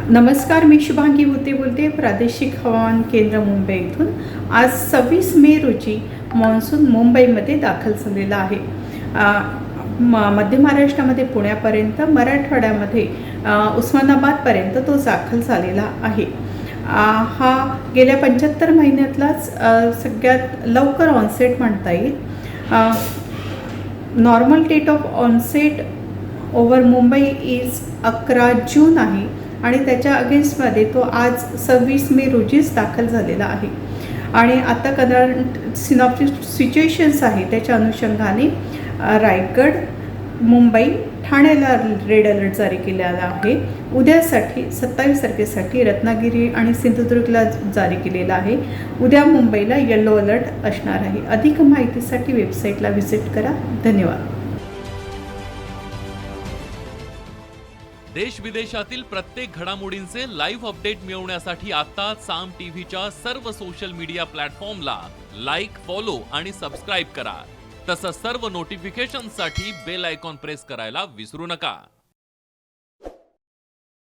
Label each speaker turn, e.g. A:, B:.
A: नमस्कार, मी शुभांगी भुते बोलते प्रादेशिक हवामान केंद्र मुंबई इथून। आज 26 मे रोजी मान्सून मुंबईमध्ये दाखल झालेला आहे। मध्य महाराष्ट्रामध्ये पुण्यापर्यंत, मराठवाड्यामध्ये उस्मानाबादपर्यंत तो दाखल झालेला आहे। हा गेल्या 75 महिन्यातलाच सगळ्यात लवकर ऑनसेट म्हणता येईल। Normal date of onset over Mumbai is 11 June आहे आणि त्याच्या अगेन्स्टमध्ये तो आज 26 मे रोजीच दाखल झालेला आहे। आणि आता करंट सिनॉप्टिक सिच्युएशन्स आहे त्याच्या अनुषंगाने रायगड, मुंबई, ठाण्याला रेड अलर्ट जारी केलेला आहे। उद्यासाठी 27 तारखेसाठी रत्नागिरी आणि सिंधुदुर्गला जारी केलेला आहे। उद्या मुंबईला येलो अलर्ट असणार आहे। अधिक माहितीसाठी वेबसाईटला व्हिजिट करा। धन्यवाद।
B: देश विदेशातील प्रत्येक घडामोडींचे लाईव्ह अपडेट मिळवण्यासाठी आता साम टीव्हीच्या सर्व सोशल मीडिया प्लॅटफॉर्मला लाईक, फॉलो आणि सबस्क्राईब करा। तसंच सर्व नोटिफिकेशनसाठी बेल आयकॉन प्रेस करायला विसरू नका।